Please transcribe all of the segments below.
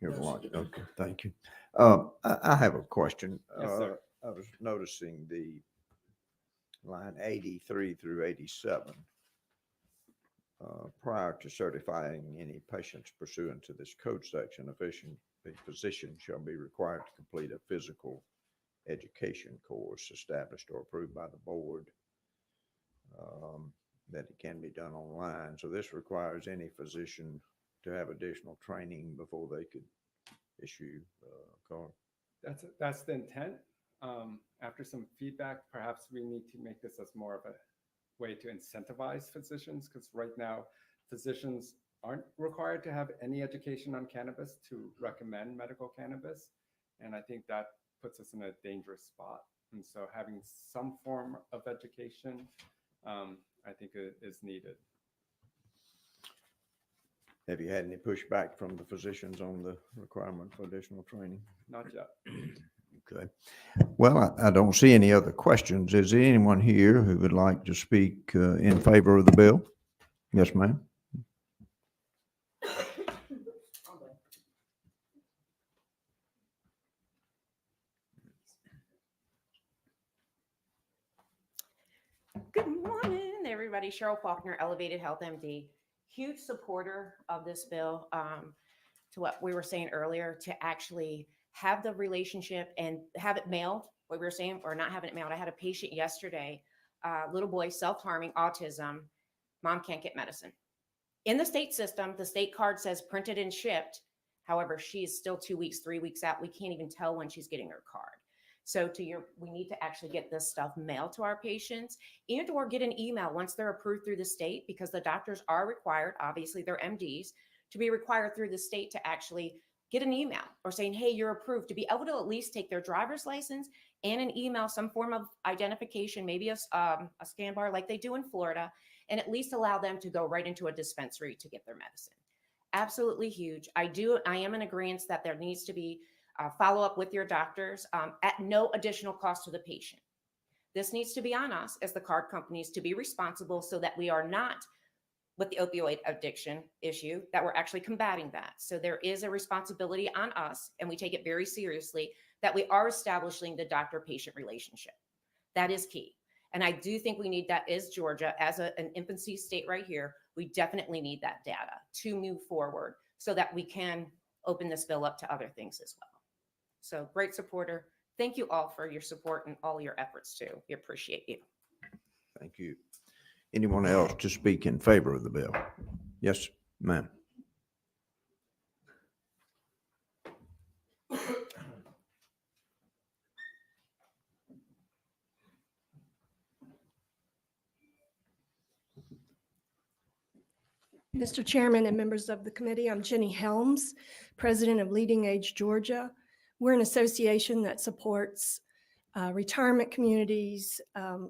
Here for lunch. Okay, thank you. I have a question. Yes, sir. I was noticing the line 83 through 87. Prior to certifying any patients pursuant to this code section, a physician shall be required to complete a physical education course established or approved by the board, that it can be done online. So this requires any physician to have additional training before they could issue a card. That's the intent. After some feedback, perhaps we need to make this as more of a way to incentivize physicians, because right now physicians aren't required to have any education on cannabis to recommend medical cannabis. And I think that puts us in a dangerous spot. And so having some form of education, I think is needed. Have you had any pushback from the physicians on the requirement for additional training? Not yet. Okay. Well, I don't see any other questions. Is there anyone here who would like to speak in favor of the bill? Yes, ma'am. Good morning, everybody. Cheryl Faulkner, Elevated Health MD. Huge supporter of this bill. To what we were saying earlier, to actually have the relationship and have it mailed, what we were saying, or not having it mailed. I had a patient yesterday, little boy, self-harming, autism, mom can't get medicine. In the state system, the state card says printed and shipped. However, she's still 2 weeks, 3 weeks out. We can't even tell when she's getting her card. So we need to actually get this stuff mailed to our patients and or get an email once they're approved through the state, because the doctors are required, obviously they're MDs, to be required through the state to actually get an email or saying, hey, you're approved, to be able to at least take their driver's license and an email, some form of identification, maybe a scan bar like they do in Florida, and at least allow them to go right into a dispensary to get their medicine. Absolutely huge. I am in agreement that there needs to be follow up with your doctors at no additional cost to the patient. This needs to be on us as the card companies to be responsible, so that we are not with the opioid addiction issue, that we're actually combating that. So there is a responsibility on us, and we take it very seriously, that we are establishing the doctor-patient relationship. That is key. And I do think we need that as Georgia, as an infancy state right here, we definitely need that data to move forward so that we can open this bill up to other things as well. So great supporter. Thank you all for your support and all your efforts too. We appreciate you. Thank you. Anyone else to speak in favor of the bill? Yes, ma'am. Mr. Chairman and members of the committee, I'm Jenny Helms, president of Leading Age Georgia. We're an association that supports retirement communities,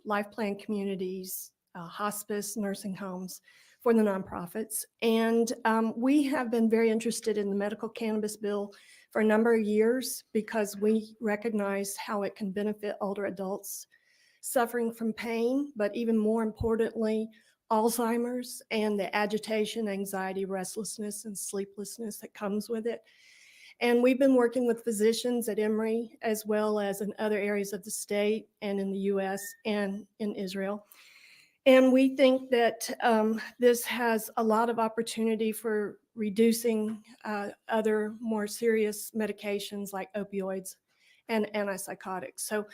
life plan communities, hospice, nursing homes for the nonprofits. And we have been very interested in the medical cannabis bill for a number of years, because we recognize how it can benefit older adults suffering from pain, but even more importantly, Alzheimer's and the agitation, anxiety, restlessness, and sleeplessness that comes with it. And we've been working with physicians at Emory, as well as in other areas of the state and in the US and in Israel. And we think that this has a lot of opportunity for reducing other more serious medications like opioids and antipsychotics. So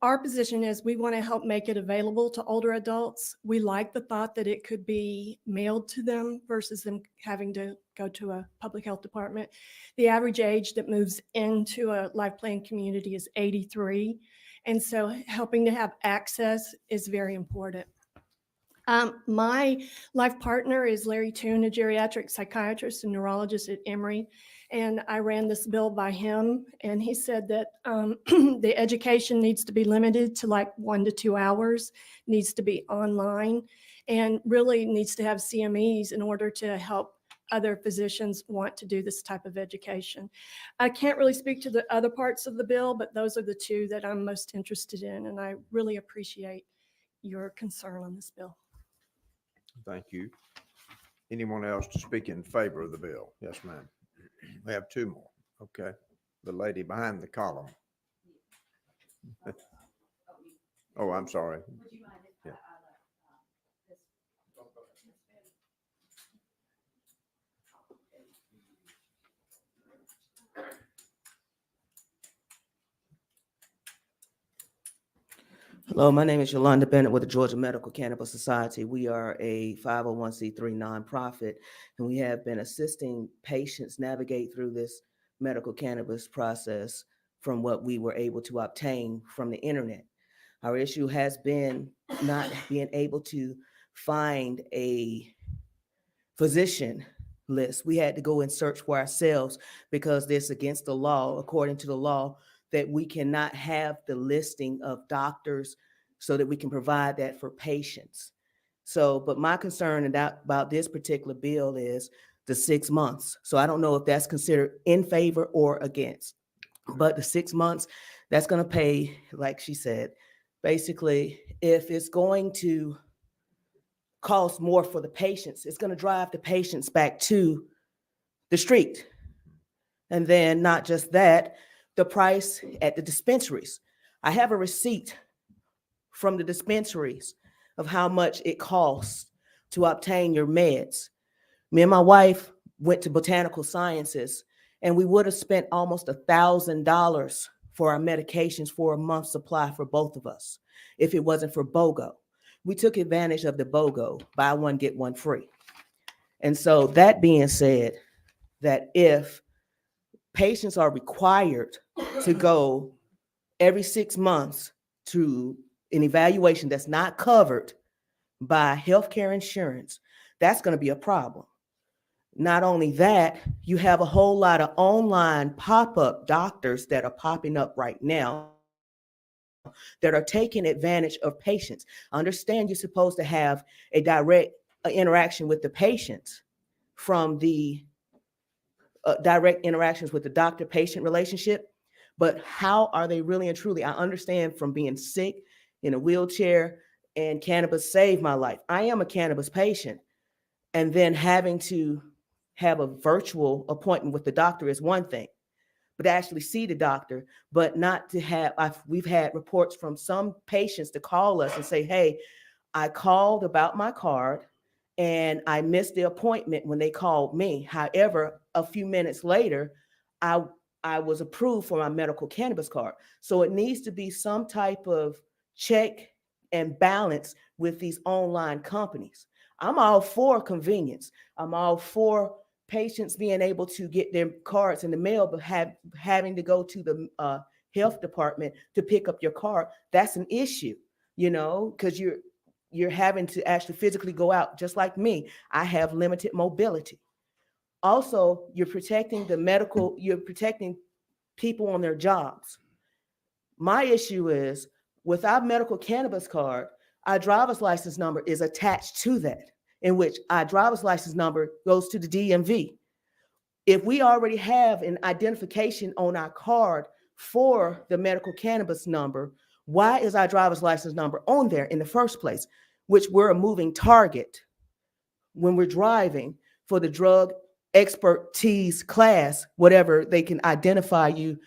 our position is we want to help make it available to older adults. We like the thought that it could be mailed to them versus them having to go to a public health department. The average age that moves into a life plan community is 83. And so helping to have access is very important. My life partner is Larry Toon, a geriatric psychiatrist and neurologist at Emory. And I ran this bill by him, and he said that the education needs to be limited to like 1 to 2 hours, needs to be online, and really needs to have CMEs in order to help other physicians want to do this type of education. I can't really speak to the other parts of the bill, but those are the two that I'm most interested in, and I really appreciate your concern on this bill. Thank you. Anyone else to speak in favor of the bill? Yes, ma'am. We have two more. Okay. The lady behind the column. Oh, I'm sorry. Yeah. Hello, my name is Yolanda Bennett with the Georgia Medical Cannabis Society. We are a 501c3 nonprofit, and we have been assisting patients navigate through this medical cannabis process from what we were able to obtain from the internet. Our issue has been not being able to find a physician list. We had to go and search for ourselves because it's against the law, according to the law, that we cannot have the listing of doctors so that we can provide that for patients. So, but my concern about this particular bill is the 6 months. So I don't know if that's considered in favor or against, but the 6 months, that's going to pay, like she said, basically, if it's going to cost more for the patients, it's going to drive the patients back to the street. And then not just that, the price at the dispensaries. I have a receipt from the dispensaries of how much it costs to obtain your meds. Me and my wife went to Botanical Sciences, and we would have spent almost $1,000 for our medications for a month's supply for both of us if it wasn't for BOGO. We took advantage of the BOGO, buy one, get one free. And so that being said, that if patients are required to go every 6 months to an evaluation that's not covered by healthcare insurance, that's going to be a problem. Not only that, you have a whole lot of online pop-up doctors that are popping up right now that are taking advantage of patients. I understand you're supposed to have a direct interaction with the patients from the direct interactions with the doctor-patient relationship, but how are they really and truly? I understand from being sick in a wheelchair, and cannabis saved my life. I am a cannabis patient, and then having to have a virtual appointment with the doctor is one thing, but to actually see the doctor, but not to have, we've had reports from some patients to call us and say, hey, I called about my card and I missed the appointment when they called me. However, a few minutes later, I was approved for my medical cannabis card. So it needs to be some type of check and balance with these online companies. I'm all for convenience. I'm all for patients being able to get their cards in the mail, but having to go to the health department to pick up your card, that's an issue, you know, because you're having to actually physically go out. Just like me, I have limited mobility. Also, you're protecting you're protecting people on their jobs. My issue is with our medical cannabis card, our driver's license number is attached to that, in which our driver's license number goes to the DMV. If we already have an identification on our card for the medical cannabis number, why is our driver's license number on there in the first place? Which we're a moving target when we're driving for the drug expertise class, whatever they can identify you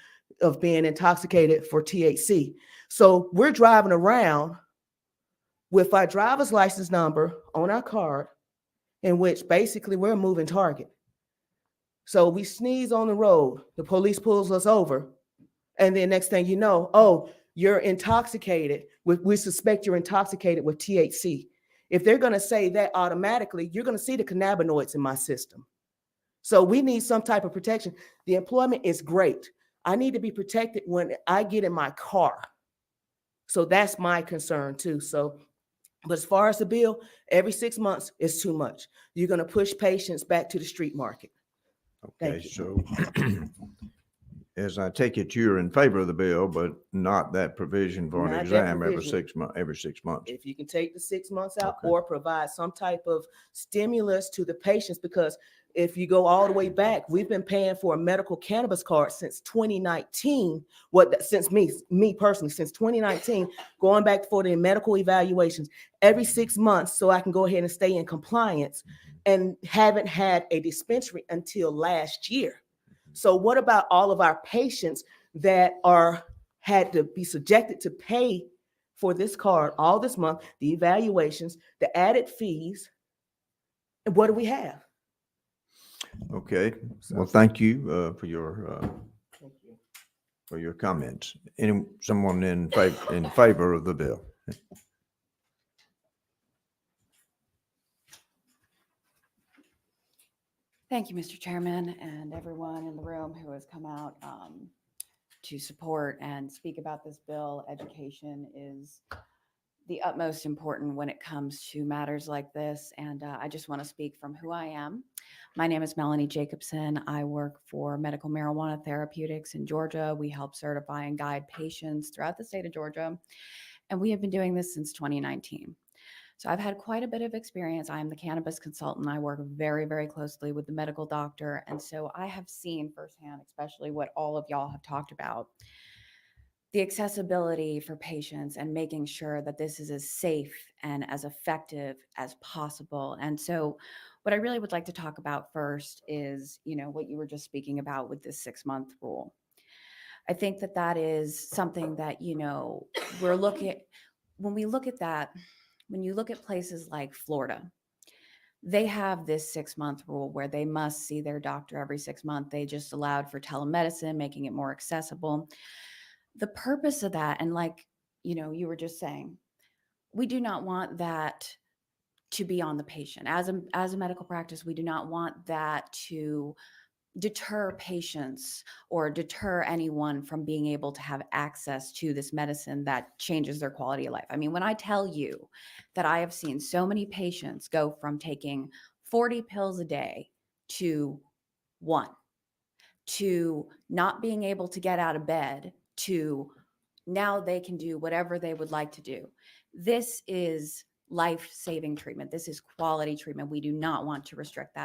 of being intoxicated for THC. So we're driving around with our driver's license number on our card, in which basically we're a moving target. So we sneeze on the road, the police pulls us over, and then next thing you know, oh, you're intoxicated. We suspect you're intoxicated with THC. If they're going to say that automatically, you're going to see the cannabinoids in my system. So we need some type of protection. The employment is great. I need to be protected when I get in my car. So that's my concern too. So, but as far as the bill, every 6 months is too much. You're going to push patients back to the street market. Okay, Thank you. so as I take it, you're in favor of the bill, but not that provision for an Not that exam every provision. 6 months, every 6 months. If you can take the 6 months out Okay. or provide some type of stimulus to the patients, because if you go all the way back, we've been paying for a medical cannabis card since 2019. Since me personally, since 2019, going back for the medical evaluations every 6 months so I can go ahead and stay in compliance, and haven't had a dispensary until last year. So what about all of our patients that had to be subjected to pay for this card all this month, the evaluations, the added fees? And what do we have? Okay, well, thank you for your comments. Someone in favor of the bill? Thank you, Mr. Chairman, and everyone in the room who has come out to support and speak about this bill. Education is the utmost important when it comes to matters like this. And I just want to speak from who I am. My name is Melanie Jacobson. I work for Medical Marijuana Therapeutics in Georgia. We help certify and guide patients throughout the state of Georgia. And we have been doing this since 2019. So I've had quite a bit of experience. I'm the cannabis consultant. I work very, very closely with the medical doctor. And so I have seen firsthand, especially what all of y'all have talked about, the accessibility for patients and making sure that this is as safe and as effective as possible. And so what I really would like to talk about first is, what you were just speaking about with this 6-month rule. I think that that is something that, we're looking, when we look at that, when you look at places like Florida, they have this 6-month rule where they must see their doctor every 6 months. They just allowed for telemedicine, making it more accessible. The purpose of that, and like, you were just saying, we do not want that to be on the patient. As a medical practice, we do not want that to deter patients or deter anyone from being able to have access to this medicine that changes their quality of life. I mean, when I tell you that I have seen so many patients go from taking 40 pills a day to 1, to not being able to get out of bed, to now they can do whatever they would like to do. This is life-saving treatment. This is quality treatment. We do not want to restrict that.